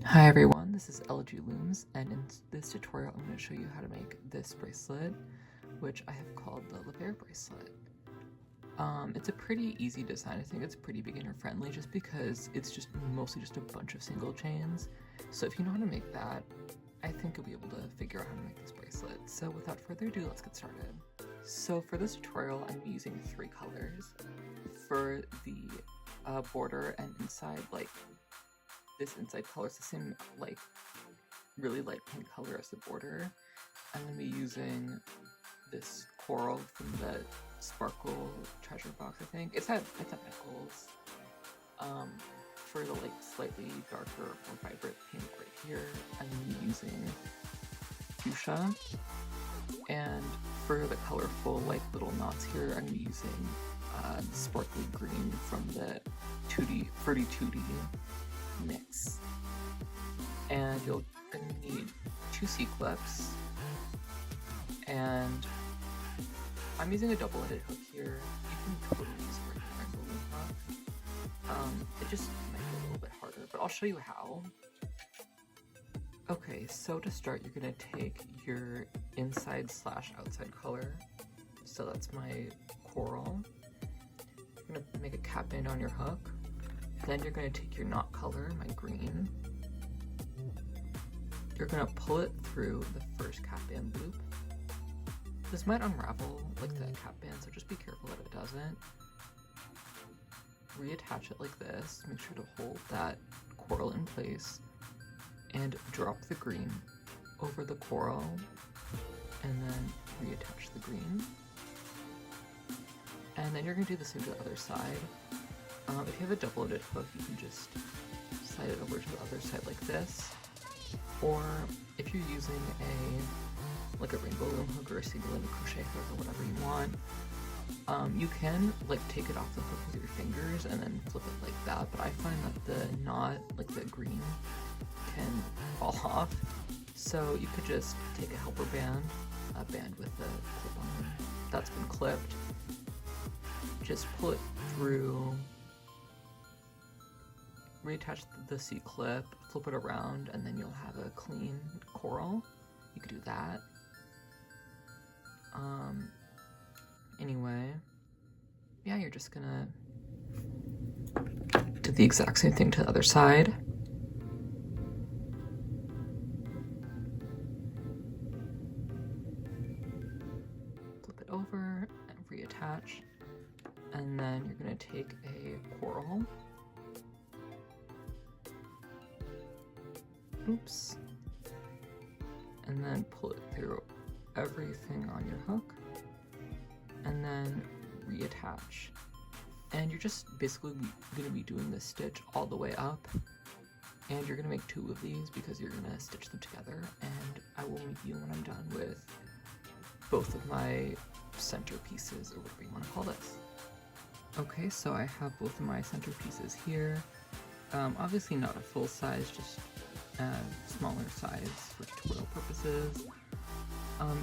Hi everyone, this is LG Looms, and in this tutorial I'm going to show you how to make this bracelet, which I have called the laverre bracelet. It's a pretty easy design. I think it's pretty beginner friendly just because it's mostly just a bunch of single chains. So if you know how to make that, I think you'll be able to figure out how to make this bracelet. So without further ado, let's get started. So for this tutorial, I'm using 3 colors. For the border and inside, this inside color is the same, really light pink color as the border. I'm going to be using this coral from the Sparkle treasure box, I think. It's at Nichols. For the slightly darker, more vibrant pink right here, I'm going to be using fuchsia. And for the colorful, little knots here, I'm going to be using sparkly green from the Fruity Tooty mix. And you're going to need 2 C-clips, and I'm using a double-ended hook here. You can totally use a regular loom hook. It just might be a little bit harder, but I'll show you how. Okay, so to start, you're going to take your inside/outside color. So that's my coral. You're going to make a cap band on your hook. Then you're going to take your knot color, my green. You're going to pull it through the first cap band loop. This might unravel like the cap band, so just be careful that it doesn't. Reattach it like this. Make sure to hold that coral in place and drop the green over the coral, and then reattach the green. And then you're going to do the same to the other side. If you have a double-ended hook, you can just slide it over to the other side like this. Or if you're using a rainbow loom hook or a single-ended crochet hook or whatever you want, you can take it off the hook with your fingers and then flip it like that. But I find that the knot, the green, can fall off. So you could just take a helper band, a band with the clip on that's been clipped. Just pull it through. Reattach the C-clip, flip it around, and then you'll have a clean coral. You could do that. Anyway, yeah, you're just gonna do the exact same thing to the other side. Flip it over and reattach. And then you're gonna take a coral. Oops. And then pull it through everything on your hook, and then reattach. And you're just basically going to be doing this stitch all the way up, and you're going to make 2 of these because you're going to stitch them together, and I will meet you when I'm done with both of my center pieces, or whatever you want to call this. Okay, so I have both of my center pieces here. Obviously not a full size, just smaller size for tutorial purposes.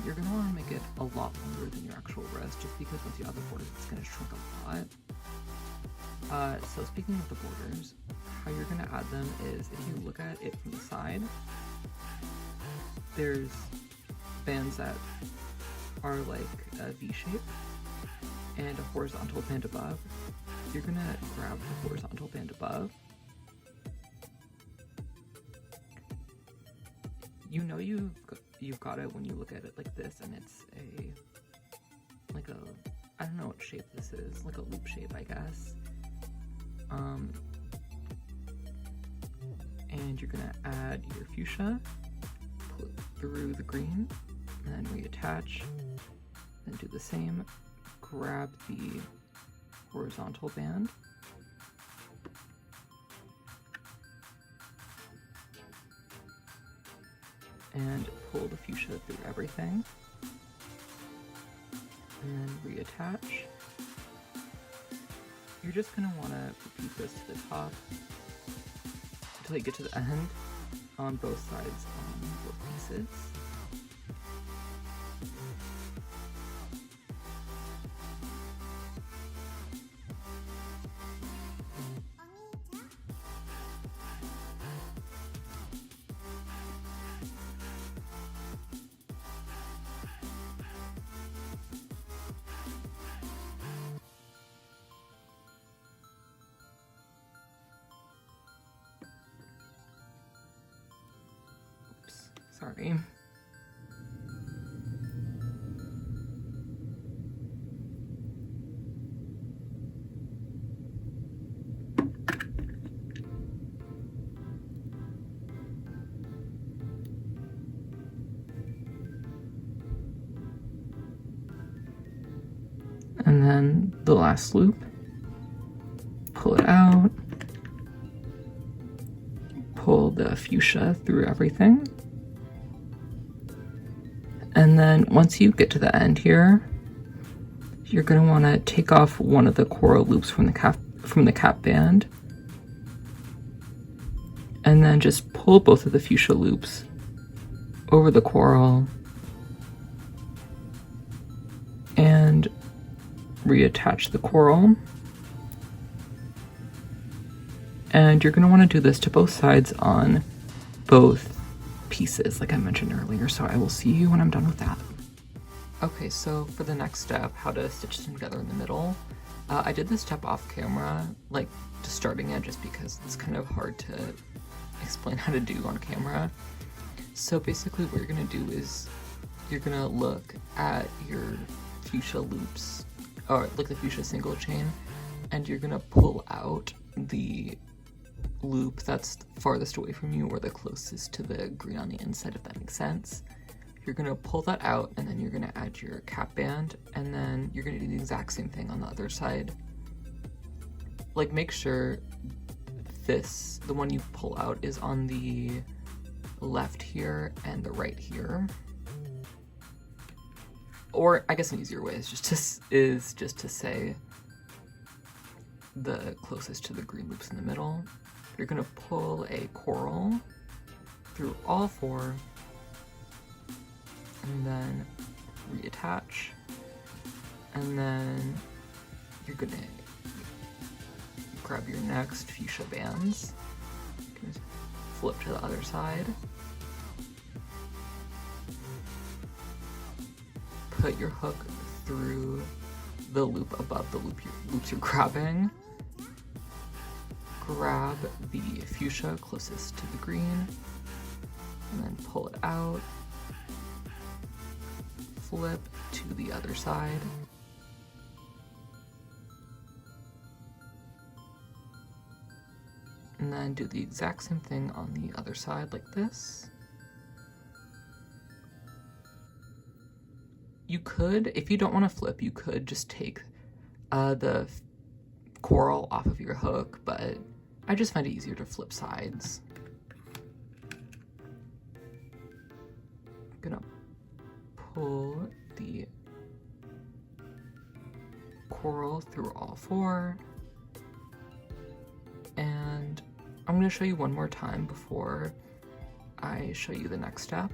You're going to want to make it a lot longer than your actual wrist, just because once you add the borders, it's going to shrink a lot. So speaking of the borders, how you're going to add them is, if you look at it from the side, there's bands that are like a V shape and a horizontal band above. You're going to grab the horizontal band above. You know you've got it when you look at it like this, and it's I don't know what shape this is, like a loop shape, I guess. And you're gonna add your fuchsia, pull it through the green, and then reattach, then do the same, grab the horizontal band, and pull the fuchsia through everything, and then reattach. You're just going to want to repeat this to the top until you get to the end on both sides on both pieces. Sorry. And then the last loop, pull it out, pull the fuchsia through everything. And then once you get to the end here, you're going to want to take off one of the coral loops from the cap band, and then just pull both of the fuchsia loops over the coral and reattach the coral. And you're going to want to do this to both sides on both pieces, like I mentioned earlier, so I will see you when I'm done with that. Okay, so for the next step, how to stitch them together in the middle, I did this step off camera, like just starting it, just because it's kind of hard to explain how to do on camera. So basically what you're going to do is you're going to look at your fuchsia loops, or like the fuchsia single chain, and you're going to pull out the loop that's farthest away from you or the closest to the green on the inside, if that makes sense. You're going to pull that out, and then you're going to add your cap band, and then you're going to do the exact same thing on the other side. Like, make sure the one you pull out is on the left here and the right here. Or I guess an easier way is just to say the closest to the green loops in the middle. You're going to pull a coral through all four and then reattach, and then you're going to grab your next fuchsia bands, flip to the other side, put your hook through the loop above the loops you're grabbing, grab the fuchsia closest to the green, and then pull it out, flip to the other side, and then do the exact same thing on the other side like this. You could, if you don't want to flip, you could just take the coral off of your hook, but I just find it easier to flip sides. I'm gonna pull the coral through all four, and I'm gonna show you one more time before I show you the next step.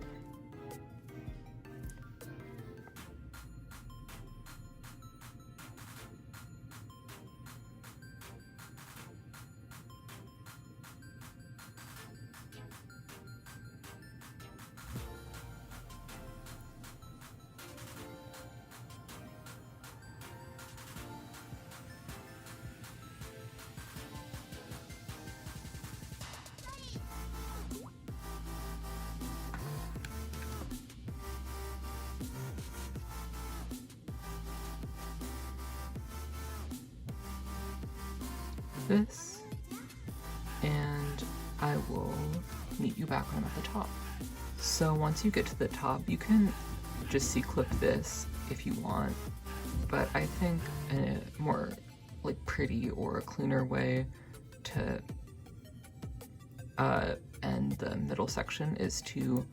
This, and I will meet you back when I'm at the top. So once you get to the top, you can just C-clip this if you want, but I think a more like pretty or a cleaner way to end the middle section is to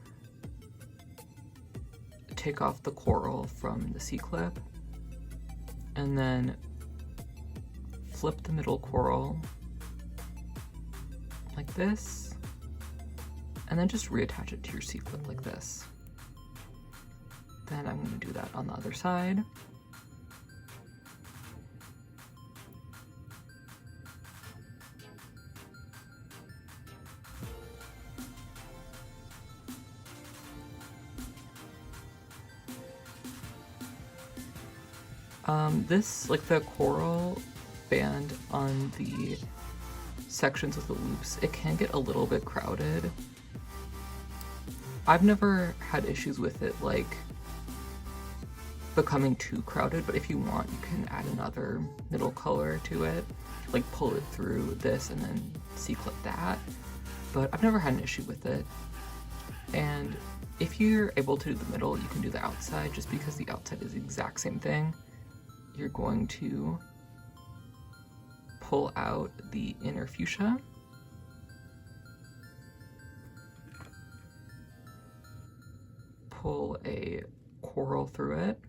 take off the coral from the C-clip and then flip the middle coral like this, and then just reattach it to your C-clip like this. Then I'm going to do that on the other side. This, like the coral band on the sections with the loops, it can get a little bit crowded. I've never had issues with it like becoming too crowded, but if you want, you can add another middle color to it, like pull it through this and then C-clip that. But I've never had an issue with it. And if you're able to do the middle, you can do the outside, just because the outside is the exact same thing. You're going to pull out the inner fuchsia, pull a coral through it,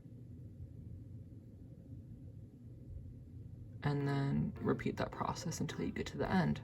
and then repeat that process until you get to the end.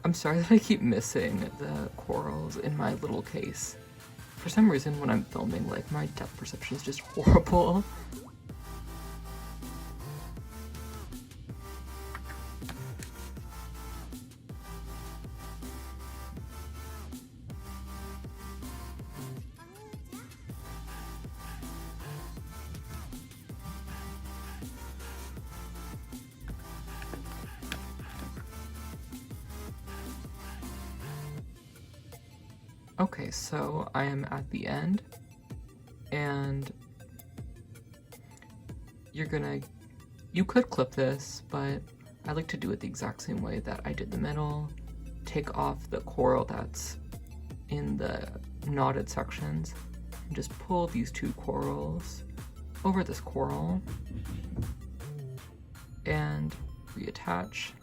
I'm sorry that I keep missing the corals in my little case. For some reason, when I'm filming, like, my depth perception is just horrible. Okay, so I am at the end, and you could clip this, but I like to do it the exact same way that I did the middle. Take off the coral that's in the knotted sections, and just pull these two corals over this coral, and reattach,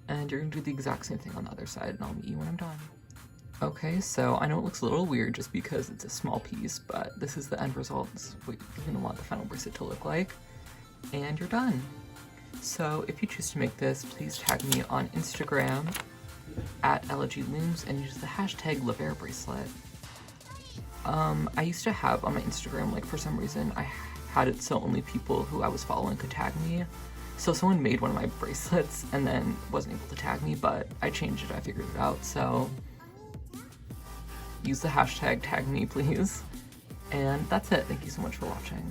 and you're gonna do the exact same thing on the other side, and I'll meet you when I'm done. Okay, so I know it looks a little weird just because it's a small piece, but this is the end result. This is what you're going to want the final bracelet to look like. And you're done. So if you choose to make this, please tag me on Instagram at @LGLooms and use the hashtag laverre bracelet. I used to have on my Instagram, like, for some reason, I had it so only people who I was following could tag me. So someone made one of my bracelets and then wasn't able to tag me, but I changed it, I figured it out, so use the hashtag tag me, please. And that's it. Thank you so much for watching.